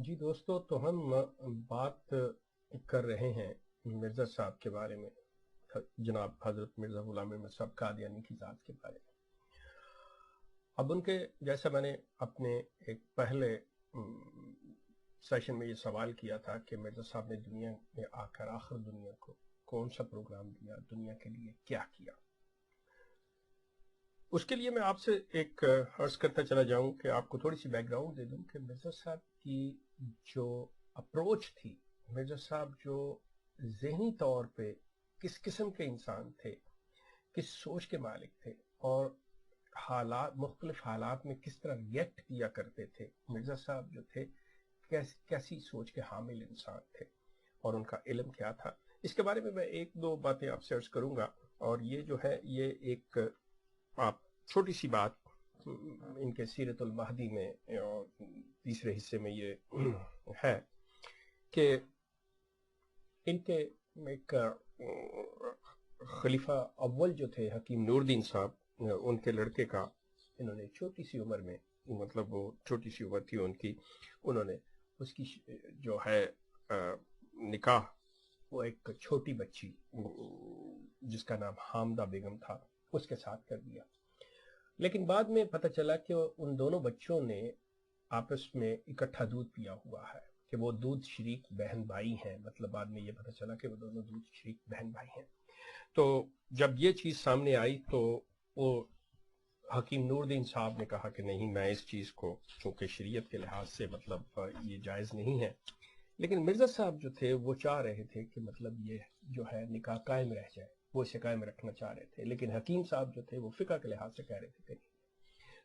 जी दोस्तों, तो हम बात कर रहे हैं मिर्ज़ा साहब के बारे में, जनाब हज़रत मिर्ज़ा ग़ुलाम अहमद साहब कादियानी की ज़ात के बारे में। अब उनके जैसा मैंने अपने एक पहले सेशन में ये सवाल किया था कि मिर्ज़ा साहब ने दुनिया में आकर आखिर दुनिया को कौन सा प्रोग्राम दिया, दुनिया के लिए क्या किया। उसके लिए मैं आपसे एक अर्ज करता चला जाऊं कि आपको थोड़ी सी बैकग्राउंड दे दूं कि मिर्ज़ा साहब की जो अप्रोच थी, मिर्ज़ा साहब जो ज़हनी तौर पे किस किस्म के इंसान थे, किस सोच के मालिक थे और हालात मुख्तलिफ हालात में किस तरह रिएक्ट किया करते थे। मिर्ज़ा साहब जो थे कैसी सोच के हामिल इंसान थे और उनका इल्म क्या था, इसके बारे में मैं एक दो बातें आपसे अर्ज करूंगा। और ये जो है ये एक आप छोटी सी बात इनके सीरतुल महदी में और तीसरे हिस्से में ये है कि इनके एक खलीफा अव्वल जो थे हकीम नूरुद्दीन साहब, उनके लड़के का इन्होंने छोटी सी उम्र में, मतलब वो छोटी सी उम्र थी उनकी, उन्होंने उसकी जो है निकाह वो एक छोटी बच्ची जिसका नाम हामदा बेगम था उसके साथ कर दिया। लेकिन बाद में पता चला कि उन दोनों बच्चों ने आपस में इकट्ठा दूध पिया हुआ है, कि वो दूध शरीक बहन भाई हैं। मतलब बाद में ये पता चला कि वो दोनों दूध शरीक बहन भाई हैं। तो जब ये चीज़ सामने आई तो वो हकीम नूरुद्दीन साहब ने कहा कि नहीं, मैं इस चीज़ को, चूँकि शरीयत के लिहाज से मतलब ये जायज़ नहीं है। लेकिन मिर्ज़ा साहब जो थे वो चाह रहे थे कि मतलब ये जो है निकाह कायम रह जाए, वो इसे कायम रखना चाह रहे थे। लेकिन हकीम साहब जो थे वो फ़िक़्ह के लिहाज से कह रहे थे कि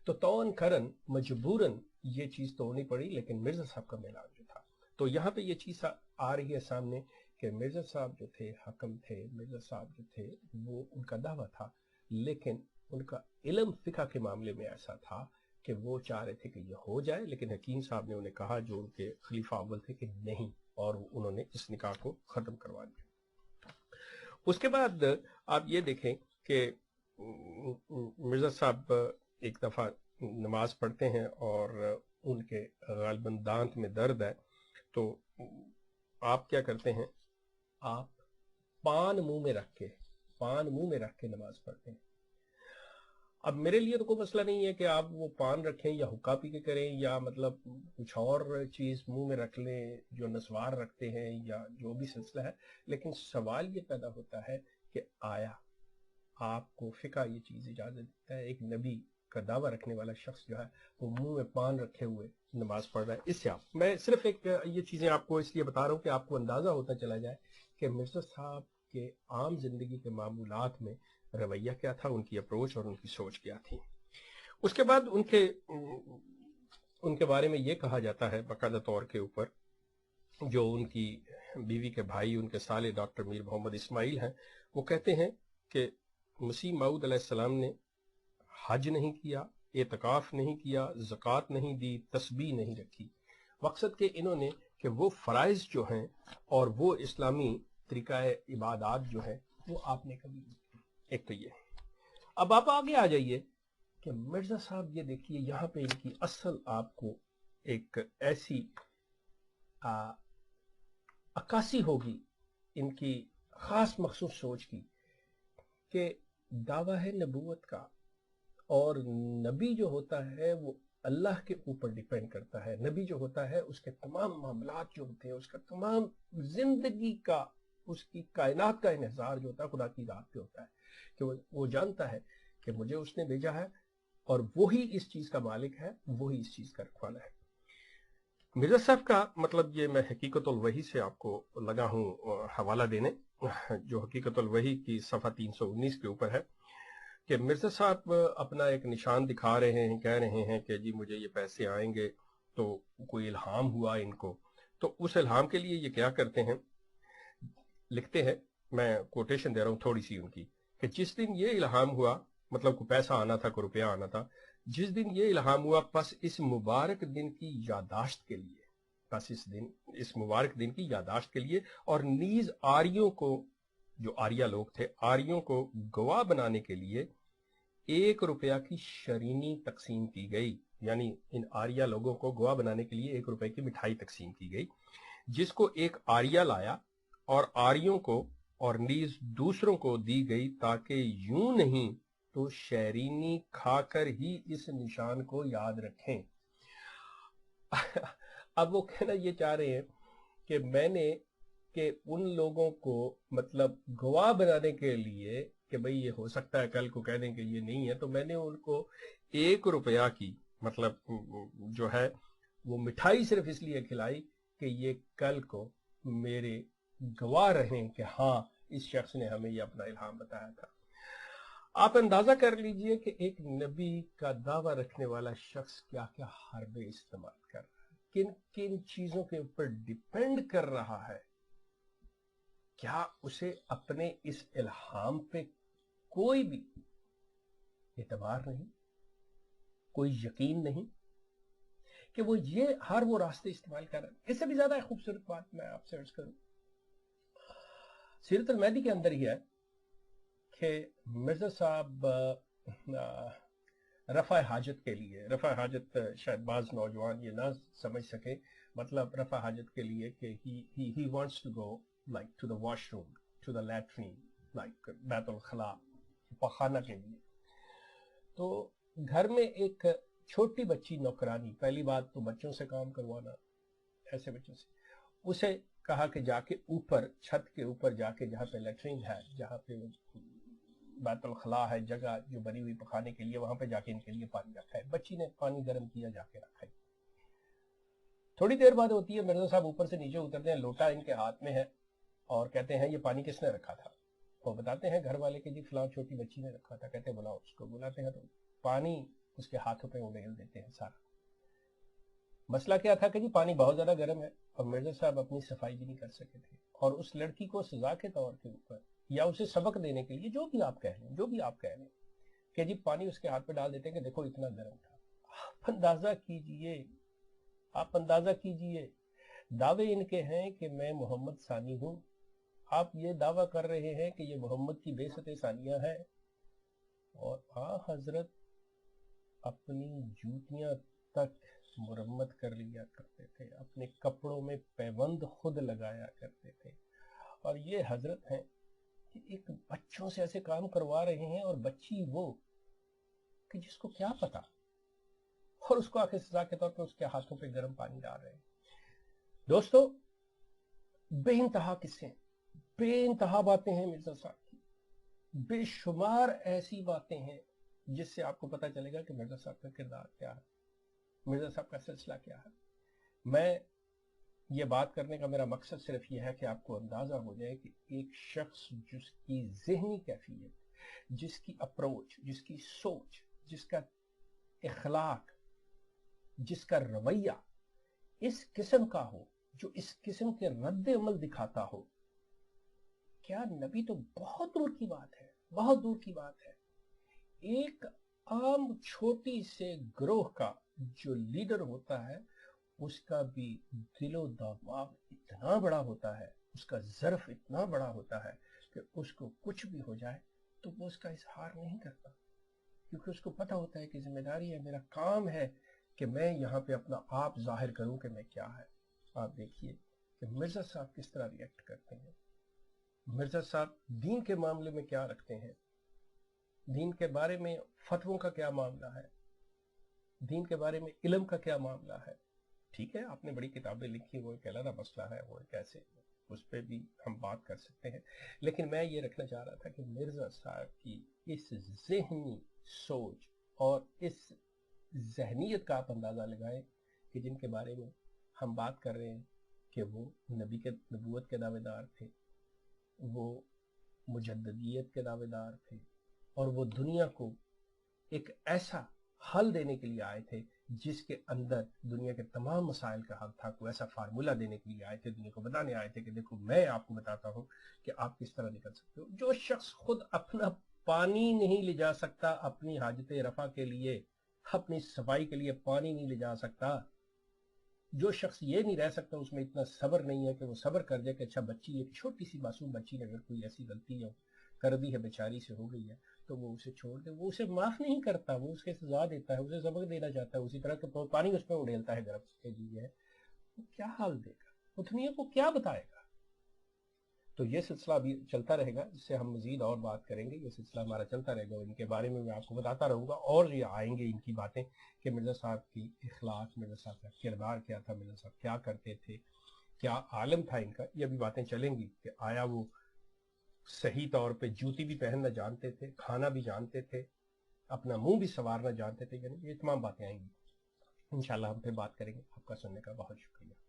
तो तौन करन मजबूरन ये चीज़ तो होनी पड़ी। लेकिन मिर्ज़ा साहब का मिलान जो था, तो यहाँ पे ये चीज़ आ रही है सामने कि मिर्ज़ा साहब जो थे हकम थे, मिर्ज़ा साहब जो थे वो उनका दावा था, लेकिन उनका इल्म फ़िक़्ह के मामले में ऐसा था कि वो चाह रहे थे कि ये हो जाए, लेकिन हकीम साहब ने उन्हें कहा, जो उनके खलीफा अव्वल थे, कि नहीं, और उन्होंने इस निकाह को ख़त्म करवा दिया। उसके बाद आप ये देखें कि मिर्ज़ा साहब एक दफ़ा नमाज पढ़ते हैं और उनके गालिबन दांत में दर्द है, तो आप क्या करते हैं, आप पान मुंह में रख के नमाज पढ़ते हैं। अब मेरे लिए तो कोई मसला नहीं है कि आप वो पान रखें या हुक्का पी के करें या मतलब कुछ और चीज़ मुंह में रख लें जो नस्वार रखते हैं या जो भी सिलसिला है। लेकिन सवाल ये पैदा होता है कि आया आपको फ़िक़्ह ये चीज़ इजाज़त देता है, एक नबी का दावा रखने वाला शख्स जो है वो मुंह में पान रखे हुए नमाज पढ़ रहा है। इससे आप, मैं सिर्फ एक ये चीज़ें आपको इसलिए बता रहा हूँ कि आपको अंदाज़ा होता चला जाए कि मिर्ज़ा साहब के आम जिंदगी के मामूलात में रवैया क्या था, उनकी अप्रोच और उनकी सोच क्या थी। उसके बाद उनके बारे में ये कहा जाता है बाकायदा तौर के ऊपर, जो उनकी बीवी के भाई, उनके साले डॉक्टर मीर मोहम्मद इस्माइल हैं, वो कहते हैं कि मसीह मऊद अलैहिस्सलाम ने हज नहीं किया, एतकाफ नहीं किया, ज़कात नहीं दी, तस्बीह नहीं रखी। मकसद के इन्होंने कि वो फ़राइज़ जो हैं और वो इस्लामी तरीक़ा इबादत जो है वो आपने कभी नहीं की। एक तो ये। अब आप आगे आ जाइए कि मिर्ज़ा साहब, ये देखिए यहाँ पे इनकी असल आपको एक ऐसी अक्कासी होगी इनकी ख़ास मखसूस सोच की कि दावा है नबूवत का, और नबी जो होता है वो अल्लाह के ऊपर डिपेंड करता है। नबी जो होता है उसके तमाम मामलात जो होते हैं, उसका तमाम जिंदगी का, उसकी कायनात का इन्हिसार जो होता है खुदा की रात पे होता है, कि वो जानता है कि मुझे उसने भेजा है और वही इस चीज़ का मालिक है, वही इस चीज़ का रखवाला है। मिर्ज़ा साहब का मतलब ये मैं हकीकतुल वही से आपको लगा हूँ हवाला देने, जो हकीकतुल वही की सफ़ा 319 के ऊपर है, कि मिर्ज़ा साहब अपना एक निशान दिखा रहे हैं, कह रहे हैं कि जी मुझे ये पैसे आएंगे, तो कोई इल्हाम हुआ इनको। तो उस इल्हाम के लिए ये क्या करते हैं, लिखते हैं, मैं कोटेशन दे रहा हूँ थोड़ी सी उनकी, कि जिस दिन ये इल्हाम हुआ, मतलब कोई पैसा आना था, कोई रुपया आना था, जिस दिन ये इल्हाम हुआ, बस इस मुबारक दिन की यादाश्त के लिए, बस इस मुबारक दिन की यादाश्त के लिए, और नीज आर्यों को, जो आर्या लोग थे, आर्यों को गवाह बनाने के लिए 1 रुपया की शरीनी तकसीम की गई, यानी इन आर्या लोगों को गवाह बनाने के लिए 1 रुपए की मिठाई तकसीम की गई, जिसको एक आर्या लाया और आर्यों को और नीज दूसरों को दी गई, ताकि यूं नहीं तो शरीनी खाकर ही इस निशान को याद रखें। अब वो कहना ये चाह रहे हैं कि मैंने कि उन लोगों को मतलब गवाह बनाने के लिए कि भाई ये हो सकता है कल को कह दें कि ये नहीं है, तो मैंने उनको 1 रुपया की मतलब जो है वो मिठाई सिर्फ इसलिए खिलाई कि ये कल को मेरे गवाह रहें कि हाँ इस शख्स ने हमें ये अपना इल्हाम बताया था। आप अंदाजा कर लीजिए कि एक नबी का दावा रखने वाला शख्स क्या क्या हरबे इस्तेमाल कर रहा है, किन किन चीजों के ऊपर डिपेंड कर रहा है। क्या उसे अपने इस इल्हाम पे कोई भी एतबार नहीं, कोई यकीन नहीं कि वो ये हर वो रास्ते इस्तेमाल कर रहे हैं। इससे भी ज्यादा खूबसूरत बात मैं आपसे अर्ज करूं, सीरत अल मेहदी के अंदर ही है कि मिर्जा साहब रफा हाजत के लिए, रफा हाजत शायद बाज नौजवान ये ना समझ सके, मतलब रफा हाजत के लिए कि he wants to go like to the washroom, to the latrine, like बैतुल खला, पखाना के लिए। तो घर में एक छोटी बच्ची नौकरानी, पहली बात तो बच्चों से काम करवाना, ऐसे बच्चों से, उसे कहा कि जाके ऊपर छत के ऊपर जाके जहाँ पे लेटरिन है, जहाँ पे बैतुल खला है, जगह जो बनी हुई पखाने के लिए, वहां पे जाके इनके लिए पानी रखा है। बच्ची ने पानी गर्म किया, जाके रखा है। थोड़ी देर बाद होती है, मिर्जा साहब ऊपर से नीचे उतरते हैं, लोटा इनके हाथ में है और कहते हैं ये पानी किसने रखा था। वो बताते हैं घर वाले के जी फलां छोटी बच्ची ने रखा था। कहते हैं बुलाओ उसको। बुलाते हैं तो पानी उसके हाथों पे उड़ेल देते हैं सारा। मसला क्या था कि जी पानी बहुत ज्यादा गर्म है और मिर्जा साहब अपनी सफाई भी नहीं कर सके थे, और उस लड़की को सजा के तौर के ऊपर या उसे सबक देने के लिए, जो भी आप कह लें, जो भी आप कह लें, कि जी पानी उसके हाथ पे डाल देते हैं कि देखो इतना गर्म था। आप अंदाजा कीजिए, आप अंदाजा कीजिए, दावे इनके हैं कि मैं मोहम्मद सानी हूं। आप ये दावा कर रहे हैं कि ये मोहम्मद की बेसत सानिया है, और हजरत अपनी जूतियां तक मुरम्मत कर लिया करते थे, अपने कपड़ों में पैबंद खुद लगाया करते थे। और ये हजरत हैं कि एक बच्चों से ऐसे काम करवा रहे हैं, और बच्ची वो कि जिसको क्या पता, और उसको आखिर सजा के तौर पर उसके हाथों पे गर्म पानी डाल रहे हैं। दोस्तों, बेइंतहा किस्से, बेइंतहा बातें हैं मिर्जा साहब की, बेशुमार ऐसी बातें हैं जिससे आपको पता चलेगा कि मिर्जा साहब का किरदार क्या है, मिर्जा साहब का सिलसिला क्या है। मैं ये बात करने का मेरा मकसद सिर्फ ये है कि आपको अंदाजा हो जाए कि एक शख्स जिसकी ज़हनी कैफियत, जिसकी अप्रोच, जिसकी सोच, जिसका इखलाक, जिसका रवैया इस किस्म का हो, जो इस किस्म के रद्द अमल दिखाता हो, क्या नबी तो बहुत दूर की बात है, बहुत दूर की बात है। एक आम छोटी से ग्रोह का जो लीडर होता है, उसका भी दिलो दिमाग इतना बड़ा होता है, उसका ज़र्फ इतना बड़ा होता है कि उसको कुछ भी हो जाए तो वो उसका इजहार नहीं करता, क्योंकि उसको पता होता है कि जिम्मेदारी है, मेरा काम है कि मैं यहाँ पे अपना आप जाहिर करूं कि मैं क्या है। आप देखिए कि मिर्जा साहब किस तरह रिएक्ट करते हैं, मिर्जा साहब दीन के मामले में क्या रखते हैं, दीन के बारे में फतवों का क्या मामला है, दीन के बारे में इल्म का क्या मामला है। ठीक है, आपने बड़ी किताबें लिखी, वो एक अलग मसला है, वो एक ऐसे, उस पर भी हम बात कर सकते हैं। लेकिन मैं ये रखना चाह रहा था कि मिर्जा साहब की इस ज़हनी सोच और इस जहनीत का आप अंदाज़ा लगाएं कि जिनके बारे में हम बात कर रहे हैं कि वो नबी के नबूवत के दावेदार थे, वो मुजद्दियत के दावेदार थे, और वो दुनिया को एक ऐसा हल देने के लिए आए थे जिसके अंदर दुनिया के तमाम मसाइल का हल था। कोई ऐसा फार्मूला देने के लिए आए थे, दुनिया को बताने आए थे कि देखो मैं आपको बताता हूं कि आप किस तरह निकल सकते हो। जो शख्स खुद अपना पानी नहीं ले जा सकता, अपनी हाजत रफा के लिए, अपनी सफाई के लिए पानी नहीं ले जा सकता, जो शख्स ये नहीं रह सकता, उसमें इतना सब्र नहीं है कि वो सब्र कर जाए कि अच्छा बच्ची, एक छोटी सी मासूम बच्ची ने अगर कोई ऐसी गलती کر دی ہے بیچاری سے ہو گئی ہے تو وہ اسے چھوڑ دے، وہ اسے معاف نہیں کرتا، وہ اس کے سزا دیتا ہے، اسے سبق دینا چاہتا ہے، اسی طرح کہ پانی اس پہ اڑیلتا ہے گرفت کے لیے، وہ کیا حال دے گا، وہ دنیا کو کیا بتائے گا؟ تو یہ سلسلہ ابھی چلتا رہے گا، اس سے ہم مزید اور بات کریں گے، یہ سلسلہ ہمارا چلتا رہے گا، ان کے بارے میں آپ کو بتاتا رہوں گا، اور یہ آئیں گے ان کی باتیں کہ مرزا صاحب کی اخلاق، مرزا صاحب کا کردار کیا تھا، مرزا صاحب کیا کرتے تھے، کیا عالم تھا ان کا، یہ بھی باتیں چلیں گی کہ آیا وہ صحیح طور پہ جوتی بھی پہننا جانتے تھے، کھانا بھی جانتے تھے، اپنا منہ بھی سنوارنا جانتے تھے، یعنی یہ تمام باتیں آئیں گی انشاءاللہ، ہم پھر بات کریں گے۔ آپ کا سننے کا بہت شکریہ۔